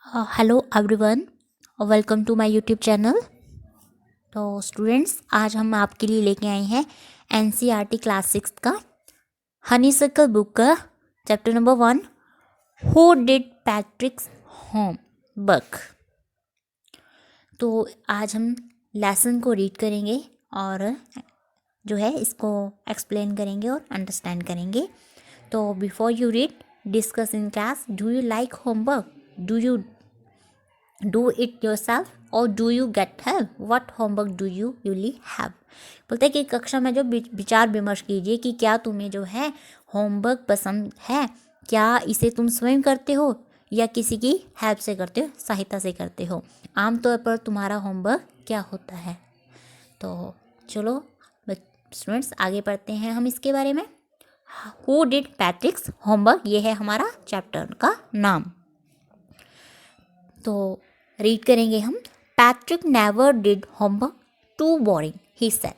Hello everyone, welcome to my YouTube channel. तो students, आज हम आपके लिए लेके आए हैं एनसीईआरटी क्लास 6 का हनीसर्कल बुक का chapter number 1, who did पैट्रिक्स homework. तो आज हम लेसन को रीड करेंगे और जो है इसको एक्सप्लेन करेंगे और अंडरस्टैंड करेंगे। तो before you read, discuss in class, do you like homework? Do you do it yourself or do you get help? What homework do you usually have? बोलते हैं कि कक्षा में जो विचार विमर्श कीजिए कि क्या तुम्हें जो है होमवर्क पसंद है, क्या इसे तुम स्वयं करते हो या किसी की हेल्प से करते हो, सहायता से करते हो। आमतौर पर तुम्हारा होमवर्क क्या होता है। तो चलो स्टूडेंट्स, आगे पढ़ते हैं हम इसके बारे में। हु डिड पैट्रिक्स होमवर्क, ये है हमारा चैप्टर का नाम। तो रीड करेंगे हम। Patrick never did homework, too boring he said.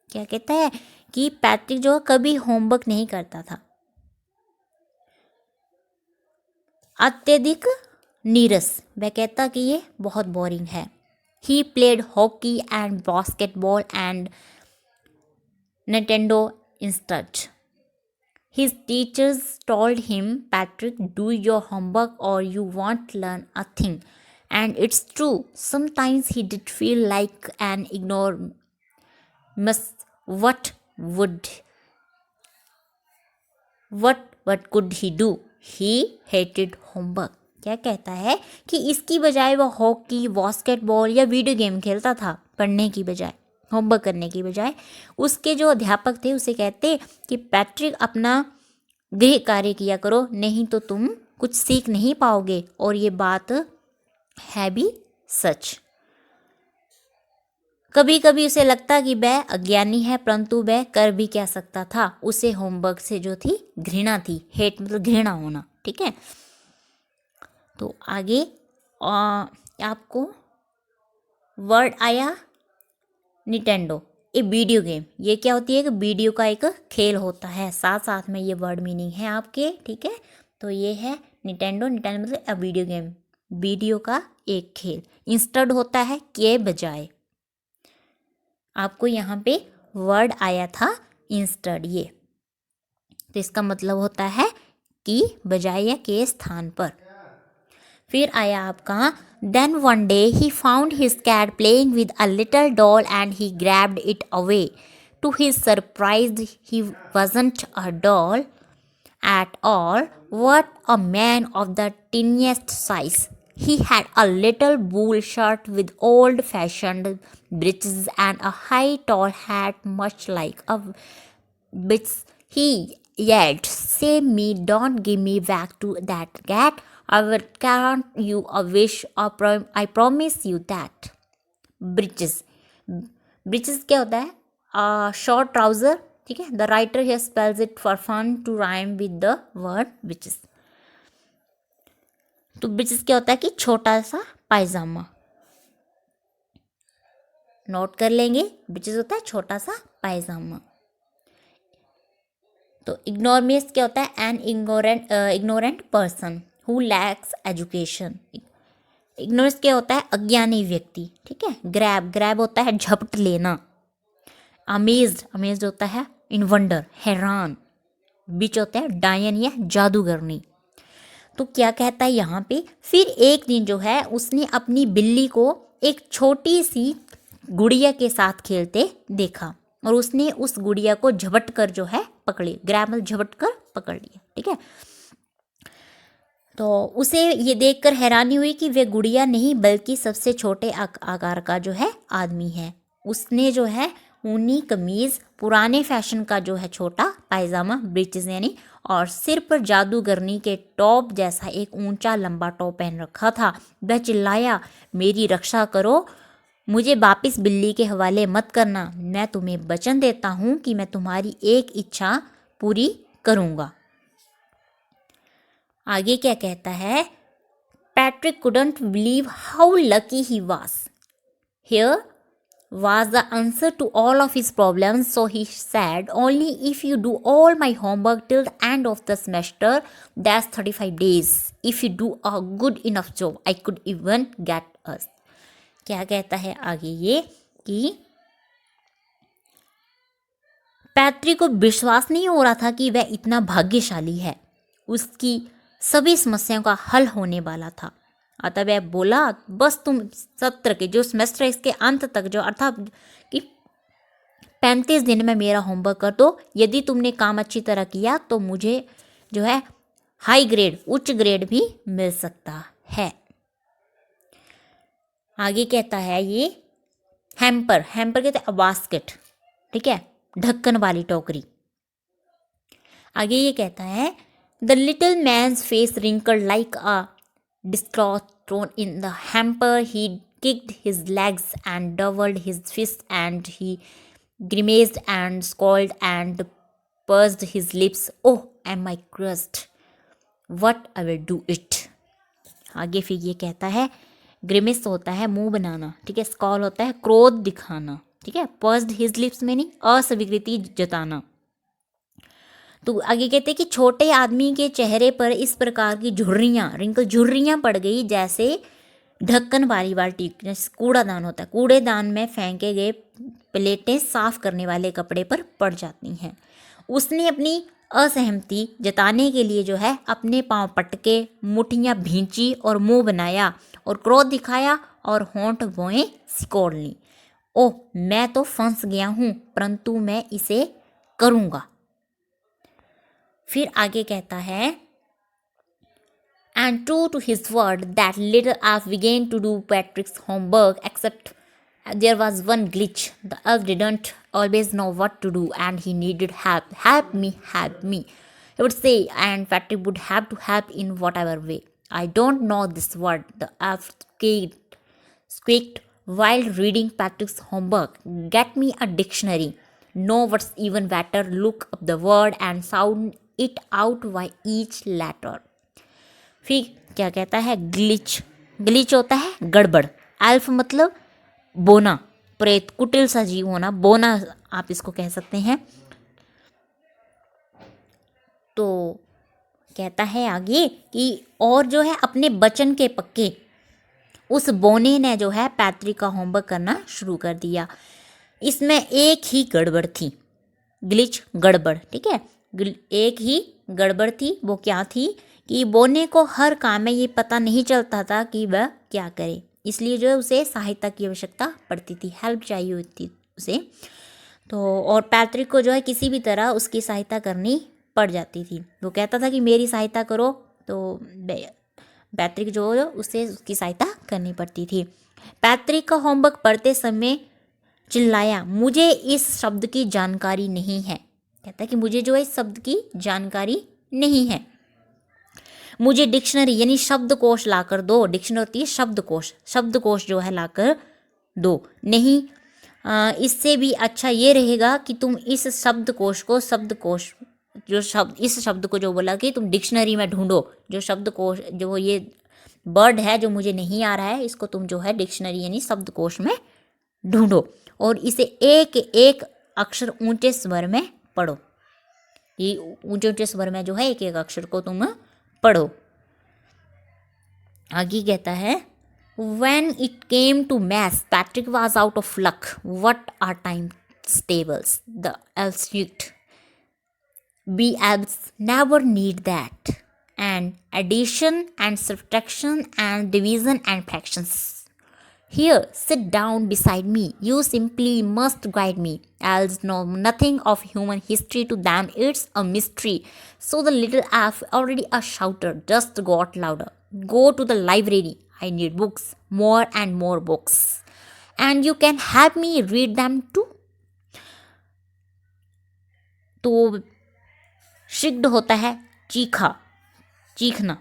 क्या कहता है कि पैट्रिक जो कभी होमवर्क नहीं करता था, अत्यधिक नीरस। वह कहता कि ये बहुत बोरिंग है। He played hockey and basketball and Nintendo instead. His teachers told him, Patrick, do your homework or you won't learn a thing. And it's true. Sometimes he did feel like an ignoramus. What could he do? He hated homework. क्या कहता है कि इसकी बजाय वह hockey, basketball या video game खेलता था, पढ़ने की बजाय, होमवर्क करने की बजाय। उसके जो अध्यापक थे उसे कहते कि पैट्रिक, अपना गृह कार्य किया करो, नहीं तो तुम कुछ सीख नहीं पाओगे। और ये बात है भी सच। कभी कभी उसे लगता कि वह अज्ञानी है, परंतु वह कर भी क्या सकता था। उसे होमवर्क से जो थी घृणा थी। हेट मतलब घृणा होना, ठीक है। तो आगे आपको वर्ड आया निंटेंडो, ए वीडियो गेम। ये क्या होती है कि वीडियो का एक खेल होता है, साथ साथ में ये वर्ड मीनिंग है आपके, ठीक है। तो ये है निंटेंडो। निंटेंडो मतलब अ वीडियो गेम, वीडियो का एक खेल। इंस्टेड होता है के बजाय। आपको यहाँ पे वर्ड आया था इंस्टेड, ये तो इसका मतलब होता है कि बजाय या के स्थान पर। फिर आया आपका then one day he found his cat playing with a little doll and he grabbed it away. To his surprise, he wasn't a doll at all. What a man of the tiniest size. He had a little wool shirt with old-fashioned breeches and a high tall hat much like a witch. He yelled, "Save me, don't give me back to that cat. I will grant you a wish. I promise you that." Breeches. Breeches क्या होता है? Short trouser, ठीक है। The writer here spells it for fun to rhyme with the word breeches. तो breeches क्या होता है कि छोटा सा पायजामा। नोट कर लेंगे, ब्रीचेस होता है छोटा सा पायजामा। तो इग्नोरमियस क्या होता है? An ignorant person who lakhs education. Ignorance क्या होता है? अज्ञानी व्यक्ति, ठीक है। ग्रैब होता है झपट लेना। अमेज्ड होता है इन वंडर, हैरान। बीच होता है डायन या जादूगरनी। तो क्या कहता है यहाँ पे? फिर एक दिन जो है उसने अपनी बिल्ली को एक छोटी सी गुड़िया के साथ खेलते देखा और उसने उस गुड़िया को झपट कर जो है पकड़ी। ग्रैब मतलब झपट कर पकड़ लिया, ठीक है। तो उसे ये देखकर हैरानी हुई कि वे गुड़िया नहीं बल्कि सबसे छोटे आकार का जो है आदमी है। उसने जो है ऊनी कमीज, पुराने फैशन का जो है छोटा पायजामा, ब्रीचेस यानी, और सिर पर जादूगरनी के टॉप जैसा एक ऊंचा लंबा टॉप पहन रखा था। वह चिल्लाया, मेरी रक्षा करो, मुझे वापिस बिल्ली के हवाले मत करना। मैं तुम्हें वचन देता हूँ कि मैं तुम्हारी एक इच्छा पूरी करूँगा। आगे क्या कहता है? Patrick couldn't believe how lucky he was. Here was the answer to all of his problems. So he said, only if you do all my homework till the end of the semester, that's 35 days. If you do a good enough job, I could even get us. क्या कहता है आगे ये कि Patrick को विश्वास नहीं हो रहा था कि वह इतना भाग्यशाली है, उसकी सभी समस्याओं का हल होने वाला था। अतः वह बोला, बस तुम सत्र के जो सेमेस्टर है इसके अंत तक जो अर्थात कि 35 दिन में मेरा होमवर्क कर दो। यदि तुमने काम अच्छी तरह किया तो मुझे जो है हाई ग्रेड उच्च ग्रेड भी मिल सकता है। आगे कहता है ये हैम्पर कहते हैं बास्केट, ठीक है, ढक्कन वाली टोकरी। आगे ये कहता है the little man's face wrinkled like a discloth thrown in the hamper. He kicked his legs and doubled his fists, and he grimaced and scowled and pursed his lips. Oh, am I crushed? What I will do it. आगे फिर ये कहता है grimace होता है मुंह बनाना, ठीक है, स्कॉल होता है क्रोध दिखाना, ठीक है, पर्स्ड हिज लिप्स में नहीं अस्वीकृति जताना। तो आगे कहते हैं कि छोटे आदमी के चेहरे पर इस प्रकार की झुर्रियाँ पड़ गई जैसे ढक्कन वाली बाल्टी, जैसे कूड़ादान होता है, कूड़ेदान में फेंके गए प्लेटें साफ करने वाले कपड़े पर पड़ जाती हैं। उसने अपनी असहमति जताने के लिए जो है अपने पांव पटके, मुठ्ठियाँ भींची और मुंह बनाया और क्रोध दिखाया और होंठ भौएं सिकोड़ ली। ओह, मैं तो फंस गया हूँ, परंतु मैं इसे करूँगा। फिर आगे कहता है and true to his word that little elf began to do Patrick's homework, except there was one glitch. The elf didn't always know what to do and he needed help. Help me, he would say, and Patrick would have to help in whatever way. I don't know this word, the elf squeaked while reading Patrick's homework. Get me a dictionary. No, what's even better, look up the word and sound it out by each letter. फिर क्या कहता है glitch होता है गड़बड़। Elf मतलब बोना, प्रेत, कुटिल सा जीव होना, बोना आप इसको कह सकते हैं। तो कहता है आगे कि और जो है अपने बचन के पक्के उस बोने ने जो है पैट्रिक का होमवर्क करना शुरू कर दिया। इसमें एक ही गड़बड़ थी, ग्लिच गड़बड़, ठीक है, एक ही गड़बड़ थी। वो क्या थी कि बोने को हर काम में ये पता नहीं चलता था कि वह क्या करे, इसलिए जो है उसे सहायता की आवश्यकता पड़ती थी, हेल्प चाहिए होती उसे। तो और पैट्रिक को जो है किसी भी तरह उसकी सहायता करनी पड़ जाती थी। वो कहता था कि मेरी सहायता करो, तो पैट्रिक जो है उसे उसकी सहायता करनी पड़ती थी। पैट्रिक का होमवर्क पढ़ते समय चिल्लाया, मुझे इस शब्द की जानकारी नहीं है। कहता है कि मुझे जो है इस शब्द की जानकारी नहीं है, मुझे डिक्शनरी यानी शब्दकोश लाकर दो। डिक्शनरी होती है शब्दकोश, शब्दकोश जो है लाकर दो। नहीं, इससे भी अच्छा ये रहेगा कि तुम इस शब्दकोश को जो शब्द इस शब्द को जो बोला कि तुम डिक्शनरी में ढूंढो, जो शब्दकोश जो ये वर्ड है जो मुझे नहीं आ रहा है इसको तुम जो है डिक्शनरी यानी शब्दकोश में ढूंढो और इसे एक एक अक्षर ऊंचे स्वर में पढ़ो। ये ऊंचे स्वर में जो है एक एक अक्षर को तुम पढ़ो। आगे कहता है When it came to maths, Patrick was out of luck. What are times tables? The elves shrieked. We elves never need that. And addition and subtraction and division and fractions. Here, sit down beside me. You simply must guide me. Elves know nothing of human history. To them, it's a mystery. So the little elf, already a shouter, just got louder. Go to the library. I need books, more and more books. And you can help me read them too. तो शिग्ड होता है चीखना।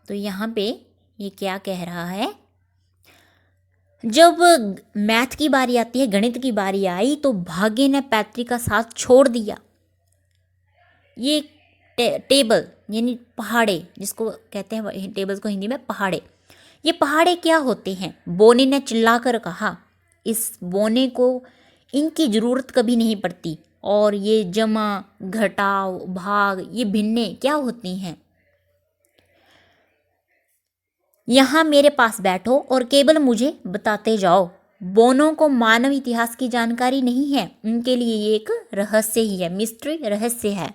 तो यहाँ पे ये क्या कह रहा है, जब मैथ की बारी आती है, गणित की बारी आई तो भाग्य ने पैट्रिक का साथ छोड़ दिया। ये टेबल यानी पहाड़े, जिसको कहते हैं टेबल्स को हिंदी में पहाड़े, ये पहाड़े क्या होते हैं? बोने ने चिल्लाकर कहा। इस बोने को इनकी जरूरत कभी नहीं पड़ती। और ये जमा, घटाव, भाग, ये भिन्ने क्या होती हैं? यहाँ मेरे पास बैठो और केवल मुझे बताते जाओ। बोनों को मानव इतिहास की जानकारी नहीं है, उनके लिए ये एक रहस्य ही है। मिस्ट्री, रहस्य है।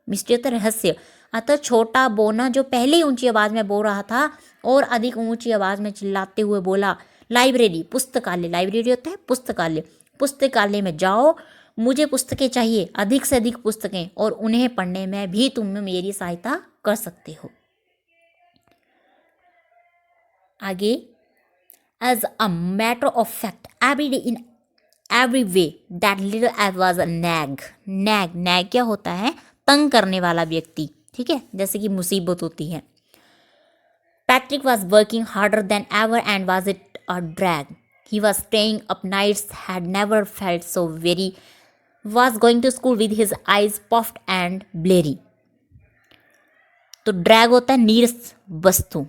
मिस्ट्री तो रहस्य। अतः छोटा बोना जो पहले ही ऊंची आवाज में बोल रहा था और अधिक ऊंची आवाज में चिल्लाते हुए बोला, लाइब्रेरी, पुस्तकालय, लाइब्रेरी होता है पुस्तकालय, पुस्तकालय में जाओ, मुझे पुस्तकें चाहिए, अधिक से अधिक पुस्तकें, और उन्हें पढ़ने में भी तुम मेरी सहायता कर सकते हो। आगे, as a matter of fact every day in every way that little Ev was a nag. Nag, nag क्या होता है? तंग करने वाला व्यक्ति, ठीक है, जैसे कि मुसीबत होती है। Patrick was working harder than ever and was it a drag. He was staying up nights, had never felt so very, was going to school with his eyes puffed and bleary. तो drag होता है नीरस वस्तु।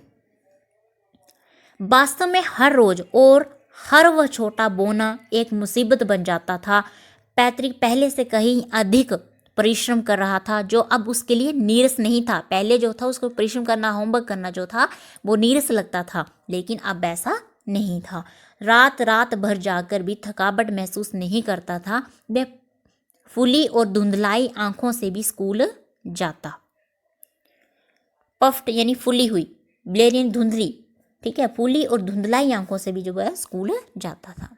वास्तव में हर रोज और हर वह छोटा बोना एक मुसीबत बन जाता था। पैट्रिक पहले से कहीं अधिक परिश्रम कर रहा था, जो अब उसके लिए नीरस नहीं था। पहले जो था उसको परिश्रम करना, होमवर्क करना जो था वो नीरस लगता था, लेकिन अब ऐसा नहीं था। रात रात भर जाकर भी थकावट महसूस नहीं करता था। वह फूली और धुंधलाई आंखों से भी स्कूल जाता। पफ्ड यानी फूली हुई, ब्लेरियन धुंधली, ठीक है, फूली और धुंधलाई आंखों से भी जो है स्कूल जाता था।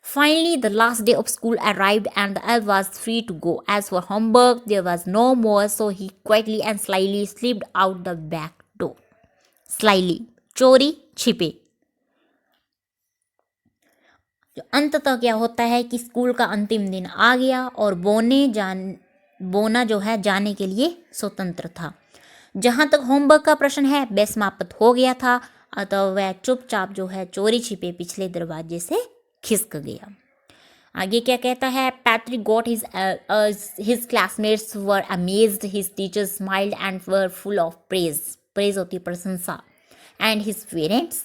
Finally, the last day of school arrived and the elf was free to go. As for homework, there was no more, so he quietly and slyly slipped out the back door. Slyly, चोरी छिपे। जो अंततः क्या होता है कि school का अंतिम दिन आ गया और बोना जो है जाने के लिए स्वतंत्र था। जहाँ तक होमवर्क का प्रश्न है वह समाप्त हो गया था, अतः वह चुपचाप जो है चोरी छिपे पिछले दरवाजे से खिसक गया। आगे क्या कहता है? Patrick got his classmates were amazed, his teachers smiled and were full of praise. Praise होती है प्रशंसा। And his parents,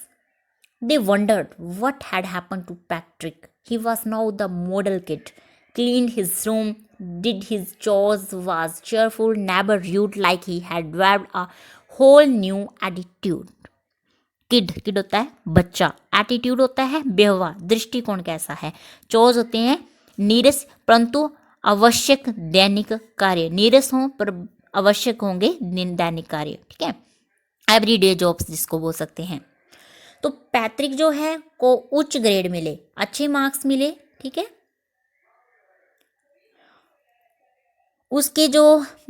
they wondered what had happened to Patrick. He was now the model kid, cleaned his room, did his chores, was cheerful, never rude, like he had developed a whole new attitude. Kid होता है बच्चा, attitude होता है व्यवहार, दृष्टिकोण कैसा है। Chose होते हैं नीरस परंतु आवश्यक दैनिक कार्य, नीरस हों पर आवश्यक होंगे दैनिक कार्य, ठीक है, एवरीडे जॉब्स जिसको बोल सकते हैं। तो पैट्रिक जो है को उच्च ग्रेड मिले, अच्छे मार्क्स मिले, ठीक है। उसके जो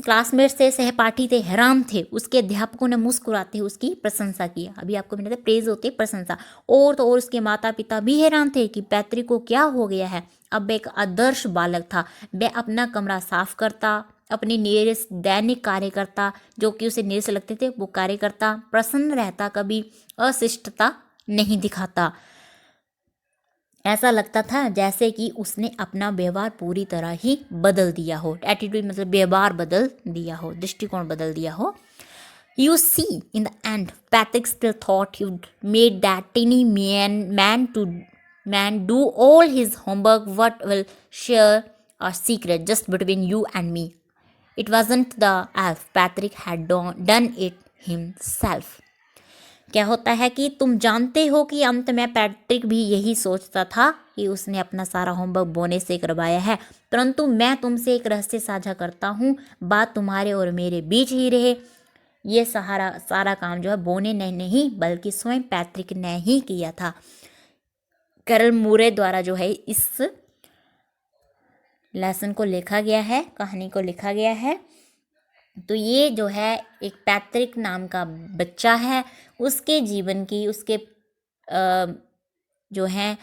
क्लासमेट्स थे, सहपाठी थे, हैरान थे। उसके अध्यापकों ने मुस्कुराते हुए उसकी प्रशंसा की। अभी आपको मैंने बताया प्रेज होती है प्रशंसा। और तो और उसके माता पिता भी हैरान थे कि पैट्रिक को क्या हो गया है। अब एक आदर्श बालक था। वह अपना कमरा साफ करता, अपने नीरस दैनिक कार्य करता, जो कि उसे नीरस लगते थे वो कार्य करता, प्रसन्न रहता, कभी अशिष्टता नहीं दिखाता। ऐसा लगता था जैसे कि उसने अपना व्यवहार पूरी तरह ही बदल दिया हो। एटीट्यूड मतलब व्यवहार बदल दिया हो, दृष्टिकोण बदल दिया हो। You see, in the end, Patrick still thought you'd made that tiny man do all his homework. What will share a secret just between you and me? It wasn't the elf. Patrick had done it himself. क्या होता है कि तुम जानते हो कि अंत में पैट्रिक भी यही सोचता था कि उसने अपना सारा होमवर्क बोने से करवाया है, परंतु मैं तुमसे एक रहस्य साझा करता हूँ, बात तुम्हारे और मेरे बीच ही रहे। ये सारा काम जो है बोने ने नहीं बल्कि स्वयं पैट्रिक ने ही किया था। करल मूरे द्वारा जो है इस लेसन को लिखा गया है, कहानी को लिखा गया है। तो ये जो है एक पैट्रिक नाम का बच्चा है, उसके जीवन की, उसके जो है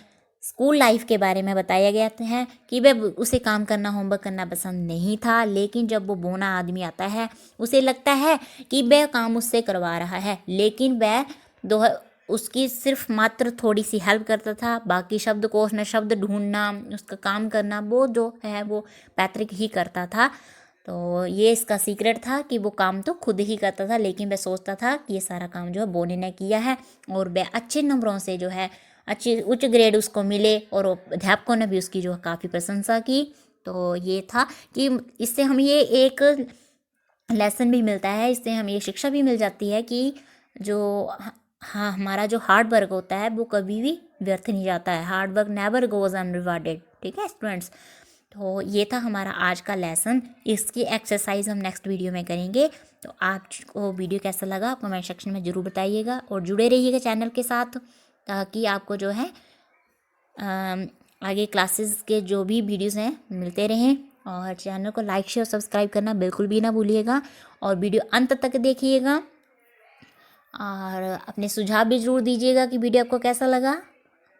स्कूल लाइफ के बारे में बताया गया है कि वह उसे काम करना, होमवर्क करना पसंद नहीं था, लेकिन जब वो बोना आदमी आता है उसे लगता है कि वह काम उससे करवा रहा है, लेकिन वह उसकी सिर्फ मात्र थोड़ी सी हेल्प करता था। बाकी शब्द ढूंढना, उसका काम करना वो जो है वो पैट्रिक ही करता था। तो ये इसका सीक्रेट था कि वो काम तो खुद ही करता था, लेकिन वह सोचता था कि ये सारा काम जो है बोनी ने किया है, और वह अच्छे नंबरों से जो है अच्छी उच्च ग्रेड उसको मिले, और अध्यापकों ने भी उसकी जो है काफ़ी प्रशंसा की। तो ये था कि इससे हमें ये एक लेसन भी मिलता है, इससे हमें ये शिक्षा भी मिल जाती है कि जो हाँ हमारा जो हार्ड वर्क होता है वो कभी भी व्यर्थ नहीं जाता है। Hard work never goes unrewarded. ठीक है स्टूडेंट्स, तो ये था हमारा आज का लेसन। इसकी एक्सरसाइज हम नेक्स्ट वीडियो में करेंगे। तो आपको वीडियो कैसा लगा आप कमेंट सेक्शन में ज़रूर बताइएगा, और जुड़े रहिएगा चैनल के साथ, ताकि आपको जो है आगे क्लासेस के जो भी वीडियोस हैं मिलते रहें। और चैनल को लाइक शेयर सब्सक्राइब करना बिल्कुल भी ना भूलिएगा, और वीडियो अंत तक देखिएगा, और अपने सुझाव भी ज़रूर दीजिएगा कि वीडियो आपको कैसा लगा।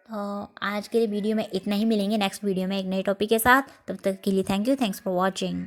तो आज के वीडियो में इतना ही, मिलेंगे नेक्स्ट वीडियो में एक नए टॉपिक के साथ। तब तक के लिए thank you, thanks for watching.